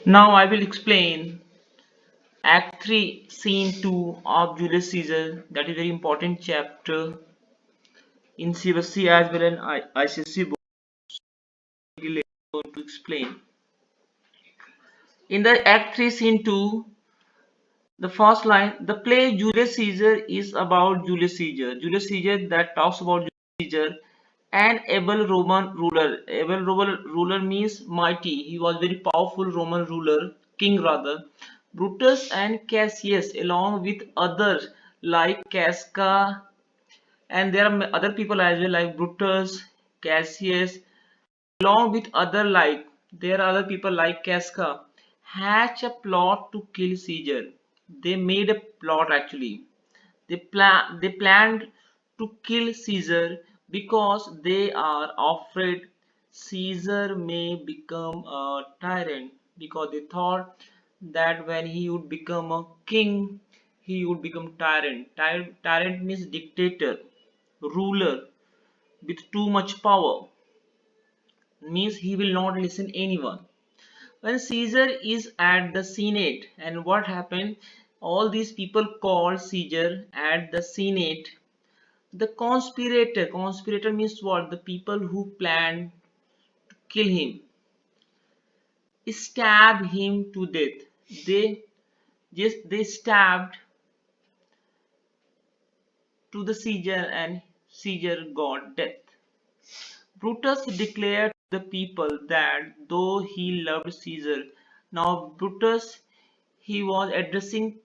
Now I will explain Act 3, Scene 2 of Julius Caesar. That is very important chapter in CBSE as well as ICSE board. Later on to explain. In the Act 3, Scene 2, the first line, the play Julius Caesar is about Julius Caesar. Julius Caesar that talks about Julius Caesar, an able Roman ruler. Able Roman ruler means mighty. He was very powerful Roman ruler, king rather. Brutus and Cassius, along with others like Casca, and there are other people as well like Brutus, Cassius, along with other like there are other people like Casca, hatch a plot to kill Caesar. They made a plot actually. They planned to kill Caesar because they are afraid Caesar may become a tyrant, because they thought that when he would become a king he would become tyrant. Tyrant means dictator, ruler with too much power, means he will not listen anyone. When Caesar is at the Senate, and what happened, all these people called Caesar at the Senate. The conspirator means what? The people who planned to kill him, stabbed him to death. They stabbed to the Caesar, and Caesar got death. Brutus declared to the people that though he loved Caesar, now Brutus, he was addressing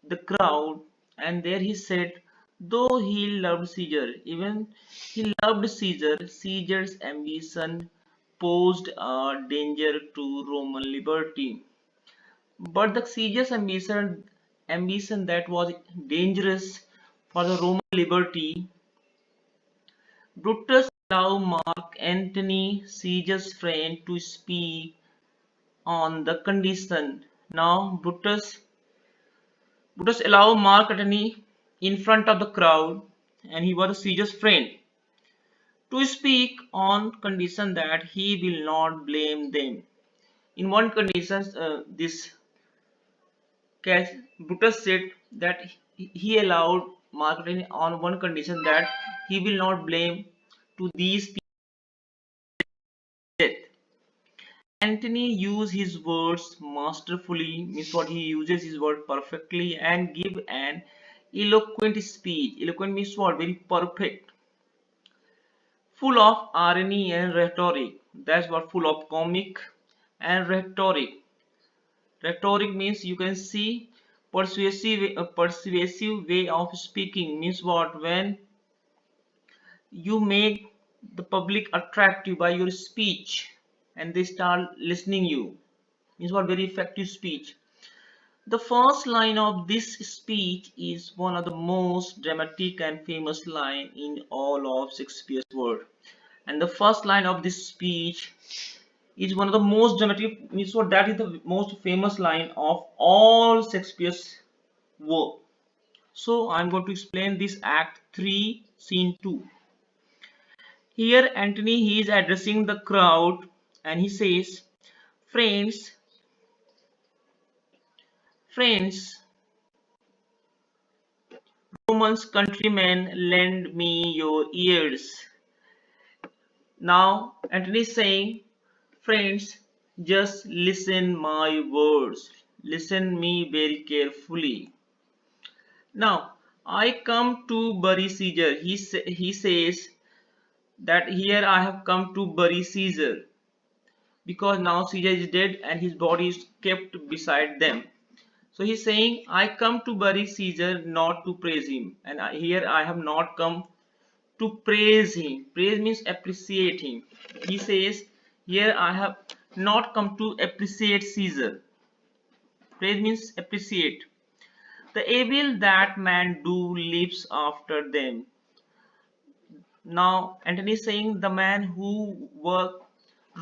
the crowd, and there he said, though he loved Caesar, even he loved Caesar, Caesar's ambition posed a danger to Roman liberty. But the Caesar's ambition that was dangerous for the Roman liberty, Brutus allowed Mark Antony, Caesar's friend, to speak on the condition. Now Brutus allowed Mark Antony in front of the crowd, and he was Caesar's friend, to speak on condition that he will not blame them. In one condition, this Brutus said that he allowed Mark Antony on one condition, that he will not blame to these people death. Antony uses his words masterfully, means what, he uses his word perfectly and give an eloquent speech. Eloquent means what? Very perfect. Full of irony and rhetoric. That's what, full of comic and rhetoric. Rhetoric means you can see persuasive, a persuasive way of speaking, means what? When you make the public attractive by your speech and they start listening you, means what? Very effective speech. The first line of this speech is one of the most dramatic and famous line in all of Shakespeare's work. And the first line of this speech is one of the most dramatic, means what? That is the most famous line of all Shakespeare's work. So I'm going to explain this Act 3, Scene 2. Here Antony, he is addressing the crowd, and he says, friends, friends, Romans, countrymen, lend me your ears. Now Antony is saying, friends, just listen my words. Listen me very carefully. Now I come to bury Caesar. He says that here I have come to bury Caesar, because now Caesar is dead and his body is kept beside them. So he's saying, I come to bury Caesar, not to praise him. And here I have not come to praise him. Praise means appreciate him. He says, here I have not come to appreciate Caesar. Praise means appreciate. The evil that man do lives after them. Now Antony is saying, the man who work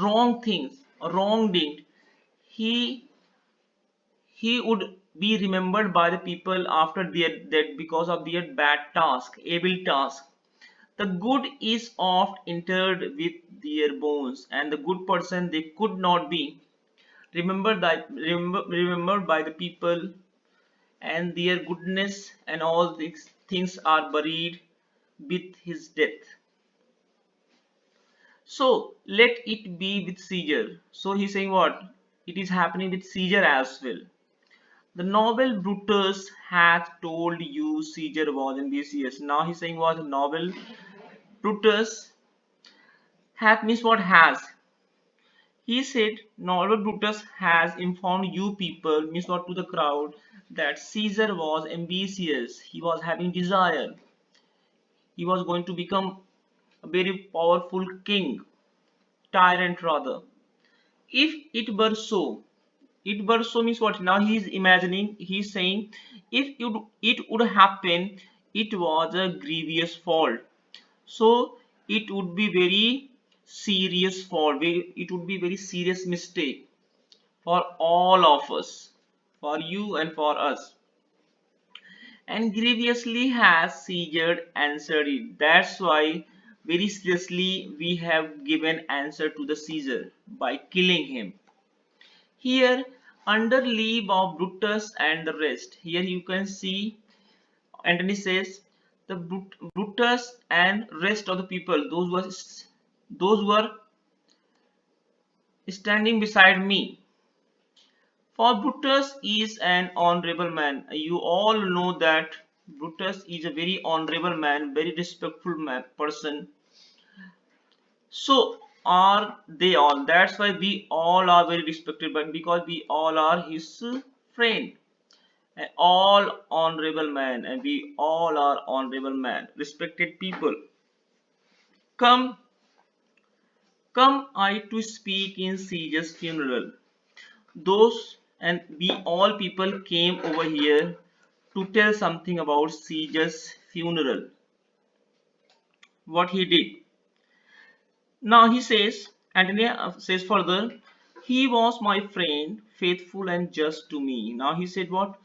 wrong things, wrong deed, he would be remembered by the people after their death because of their bad task, evil task. The good is oft interred with their bones, and the good person, they could not be remembered by the people, and their goodness and all these things are buried with his death. So let it be with Caesar. So he's saying what? It is happening with Caesar as well. The noble Brutus hath told you Caesar was ambitious. Now he's saying what? Noble Brutus hath means what? Has. He said noble Brutus has informed you people, means what, to the crowd, that Caesar was ambitious. He was having desire. He was going to become a very powerful king, tyrant rather. If it were so, it were so means what? Now he is imagining, he is saying, if it would happen, it was a grievous fault. So it would be very serious fault. It would be very serious mistake for all of us, for you and for us. And grievously has Caesar answered it. That's why very seriously we have given answer to the Caesar by killing him. Here, under leave of Brutus and the rest, here you can see Antony says the Brutus and rest of the people, those were standing beside me. For Brutus is an honorable man. You all know that Brutus is a very honorable man, very respectful person. So are they all. That's why we all are very respected, but because we all are his friend. And all honorable man, and we all are honorable man, respected people. Come, come I to speak in Caesar's funeral. Those and we all people came over here to tell something about Caesar's funeral, what he did. Now he says, Antony says further, he was my friend, faithful and just to me. Now he said what?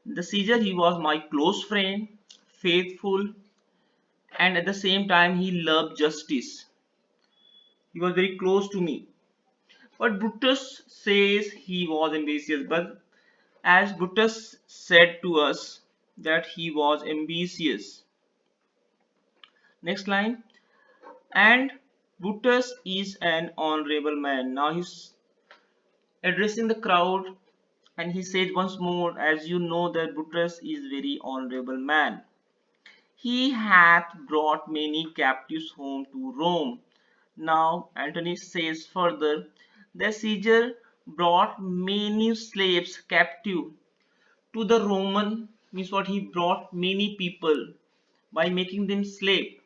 The Caesar, he was my close friend, faithful, and at the same time he loved justice. He was very close to me. But Brutus says he was ambitious, but as Brutus said to us that he was ambitious. Next line. And Brutus is an honorable man. Now he's addressing the crowd and he says once more, as you know that Brutus is very honorable man. He hath brought many captives home to Rome. Now Antony says further that Caesar brought many slaves captive to the Roman, means what, he brought many people by making them slave,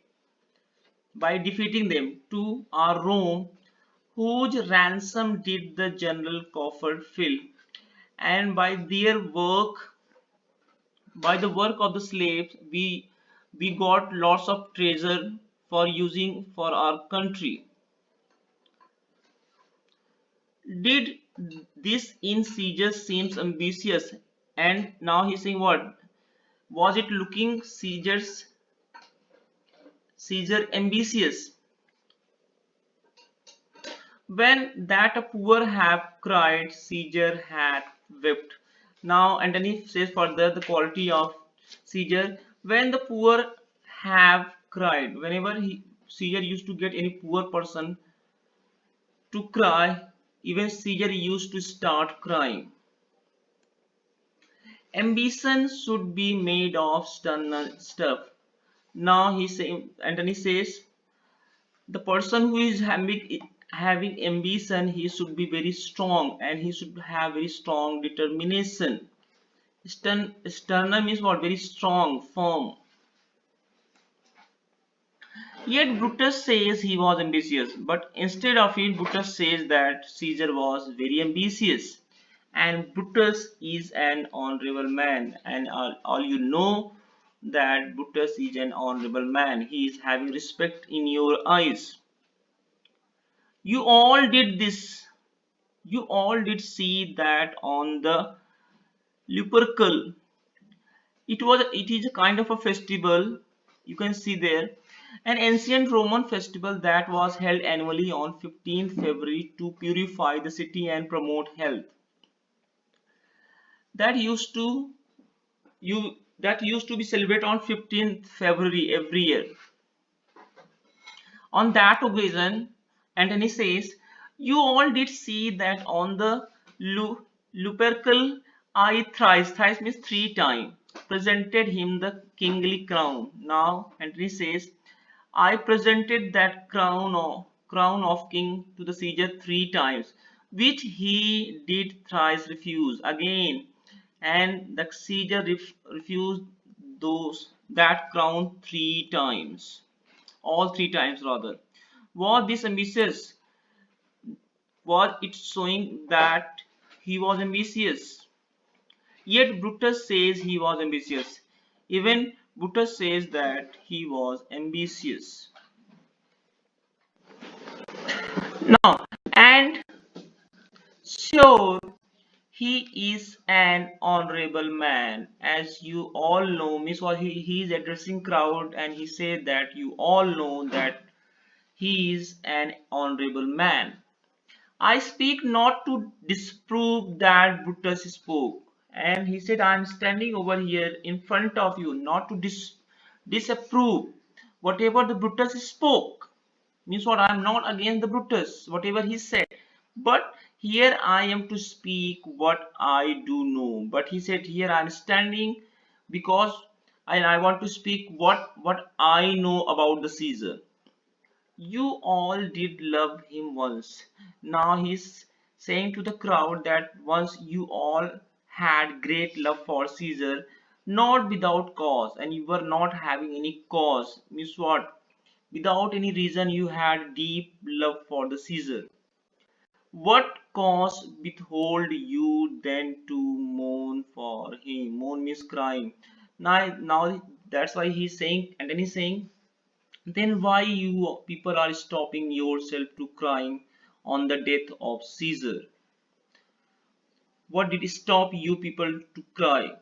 by defeating them to our Rome, whose ransom did the general coffer fill, and by their work, by the work of the slaves, we got lots of treasure for using for our country. Did this in Caesar seems ambitious? And now he's saying what? Was it looking Caesar ambitious? When that a poor have cried, Caesar had wept. Now Antony says further the quality of Caesar. When the poor have cried, whenever Caesar used to get any poor person to cry, even Caesar used to start crying. Ambition should be made of stern stuff. Now Antony says the person who is having ambition, he should be very strong and he should have very strong determination. Sterner means what? Very strong, firm. Yet Brutus says he was ambitious, but instead of it, Brutus says that Caesar was very ambitious. And Brutus is an honorable man, and all you know that Brutus is an honorable man. He is having respect in your eyes. You all did this. You all did see that on the Lupercal. It is a kind of a festival. You can see there. an ancient Roman festival that was held annually on 15th February to purify the city and promote health. That used to that used to be celebrated on 15th February every year. On that occasion, Antony says, "You all did see that on the Lupercal I thrice means three times, presented him the kingly crown." Now Antony says, "I presented that crown of king to the Caesar three times, which he did thrice refuse." Again, and the Caesar refused that crown three times, all three times rather. Was this ambitious? Was it showing that he was ambitious? Yet Brutus says he was ambitious. Even Brutus says that he was ambitious. Now, and sure, he is an honorable man, as you all know. Means what he is addressing crowd, and he said that you all know that he is an honorable man. I speak not to disprove that Brutus spoke. And he said, I am standing over here in front of you, not to disapprove whatever the Brutus spoke. Means what? I am not against the Brutus, whatever he said. But here I am to speak what I do know. But he said, here I am standing because I want to speak what I know about the Caesar. You all did love him once. Now he's saying to the crowd that once you all had great love for Caesar, not without cause, and you were not having any cause. Means what? Without any reason, you had deep love for the Caesar. What cause withhold you then to mourn for him? Mourn means crying. Now that's why he's saying, and then he's saying, then why you people are stopping yourself to crying on the death of Caesar? What did stop you people to cry?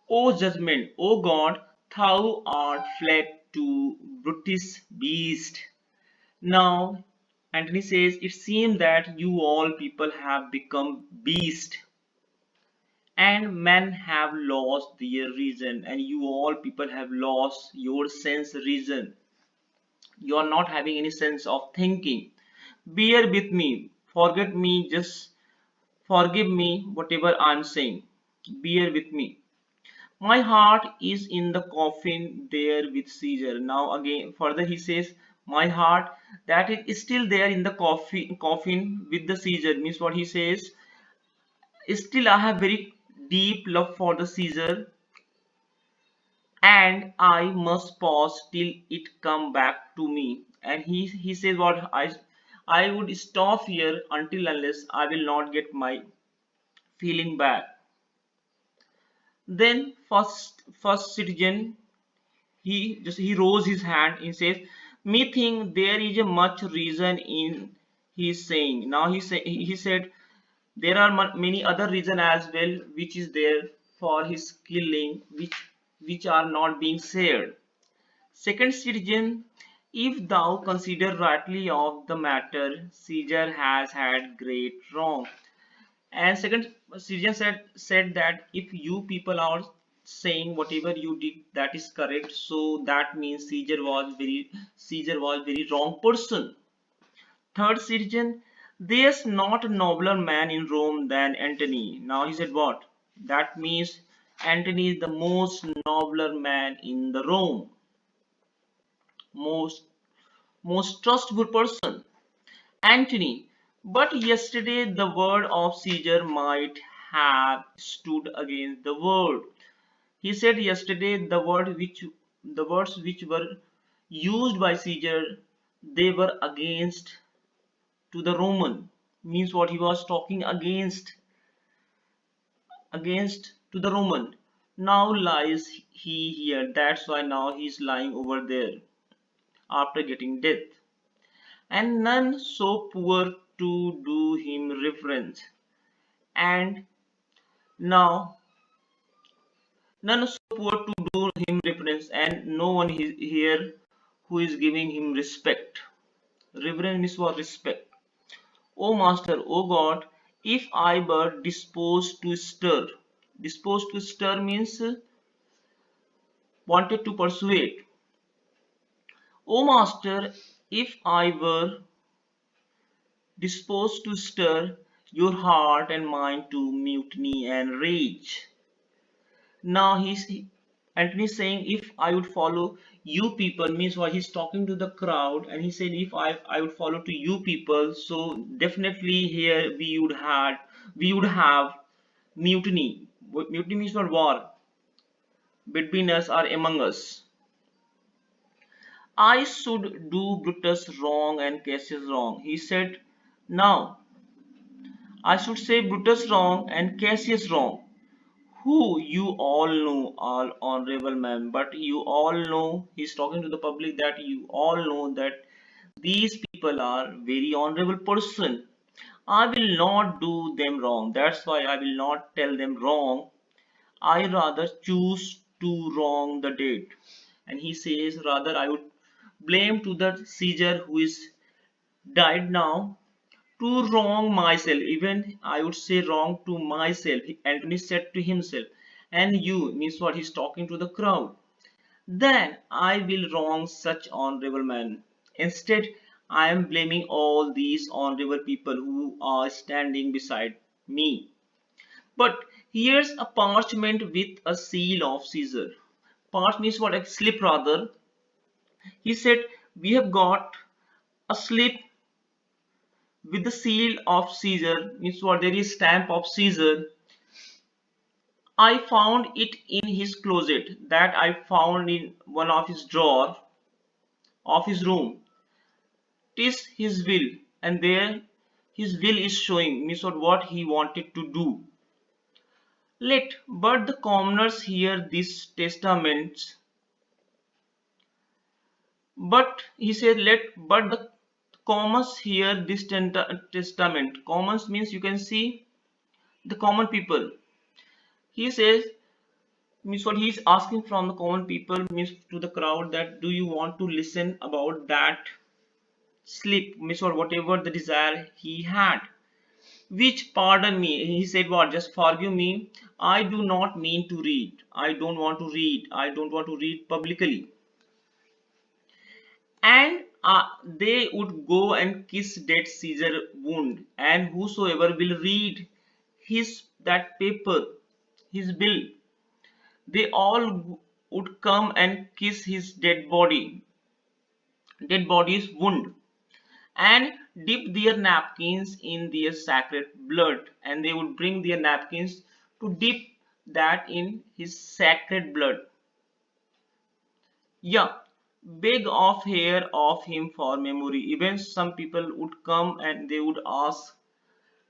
O judgment, O God, thou art fled to Brutus beast. Now Antony says, it seems that you all people have become beast, and men have lost their reason, and you all people have lost your sense reason. You are not having any sense of thinking. Bear with me, forget me, just forgive me whatever I'm saying. Bear with me. My heart is in the coffin there with Caesar. Now again further he says, my heart that is still there in the coffin with the Caesar. Means what he says, still I have very deep love for the Caesar, and I must pause till it come back to me. And he says what, I would stop here until unless I will not get my feeling back. Then first citizen, he rose his hand and says, me think there is a much reason in his saying. Now he said there are many other reason as well which is there for his killing, which are not being shared. Second citizen, if thou consider rightly of the matter, Caesar has had great wrong. And second citizen said that if you people are saying whatever you did that is correct, so that means Caesar was very wrong person. Third citizen, there's not a nobler man in Rome than Antony. Now he said what? That means Antony is the most nobler man in the Rome, most most trustworthy person, Antony. But yesterday the word of Caesar might have stood against the word. He said yesterday the words which were used by Caesar, they were against to the Roman. Means what, he was talking against to the Roman. Now lies he here. That's why now he's lying over there after getting death. And none so poor to do him reverence. And now none so poor to do him reverence. reverence, and no one here who is giving him respect. Reverence means for respect. O Master, O God, if I were disposed to stir. Disposed to stir means wanted to persuade. O Master, if I were disposed to stir your heart and mind to mutiny and rage. Now Anthony is saying, if I would follow you people, means what, he's talking to the crowd, and he said if I would follow to you people, so definitely here we would have mutiny. Mutiny means what, war between us or among us. I should do Brutus wrong and Cassius wrong. He said, now I should say Brutus wrong and Cassius wrong, who you all know are honorable men, but you all know, he's talking to the public, that you all know that these people are very honorable person. I will not do them wrong. That's why I will not tell them wrong. I rather choose to wrong the dead. And he says, rather I would blame to the Caesar who is died now to wrong myself, even I would say wrong to myself. Anthony said to himself, and you, means what, he's talking to the crowd. Then I will wrong such honorable men. Instead, I am blaming all these honorable people who are standing beside me. But here's a parchment with a seal of Caesar. Parch means what, a slip rather. He said, we have got a slip with the seal of Caesar, means what, there is stamp of Caesar. I found it in his closet, that I found in one of his drawer of his room. 'Tis his will, and there his will is showing, means what he wanted to do. Let but the commoners hear this testament. But he said, let but the commons hear this testament. Commons means you can see the common people. He says, means what, he's asking from the common people, means to the crowd, that do you want to listen about that slip, means or whatever the desire he had, which, pardon me, he said what, just forgive me, I do not mean to read, I don't want to read, I don't want to read publicly. And they would go and kiss dead Caesar wound, and whosoever will read his that paper, his bill, they all would come and kiss his dead body's wound, and dip their napkins in their sacred blood, and they would bring their napkins to dip that in his sacred blood. Yeah, beg of hair of him for memory. Even some people would come and they would ask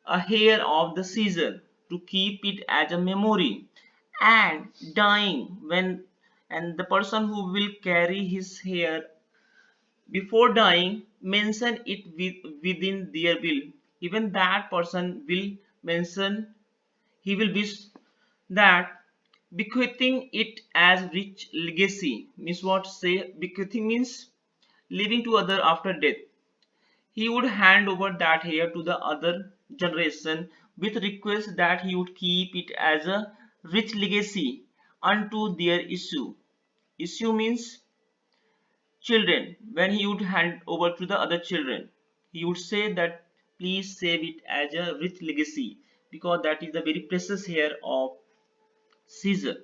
a hair of the Caesar to keep it as a memory, and dying when, and the person who will carry his hair before dying mention it within their will. Even that person will mention, he will wish that bequeathing it as rich legacy, means what, say bequeathing means leaving to other after death. He would hand over that hair to the other generation with request that he would keep it as a rich legacy unto their issue. Issue means children. When he would hand over to the other children, he would say that please save it as a rich legacy, because that is the very precious hair of Caesar.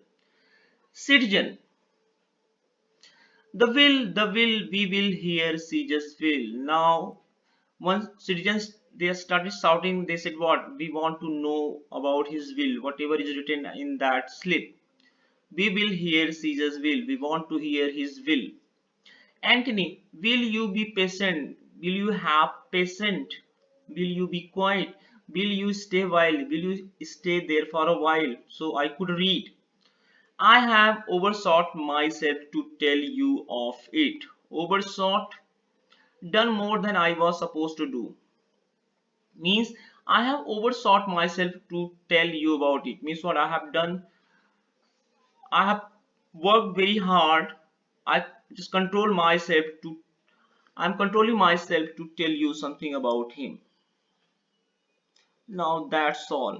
Citizen, the will, we will hear Caesar's will. Now once citizens, they started shouting, they said what, we want to know about his will, whatever is written in that slip. We will hear Caesar's will, we want to hear his will. Antony, will you be patient? Will you have patience? Will you be quiet? Will you stay while? Will you stay there for a while so I could read? I have overshot myself to tell you of it. Overshot, done more than I was supposed to do. Means I have overshot myself to tell you about it. Means what I have done, I have worked very hard I just control myself to I'm controlling myself to tell you something about him. Now that's all.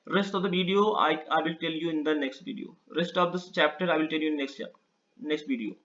Rest of the video I will tell you in the next video. Rest of this chapter I will tell you in next video.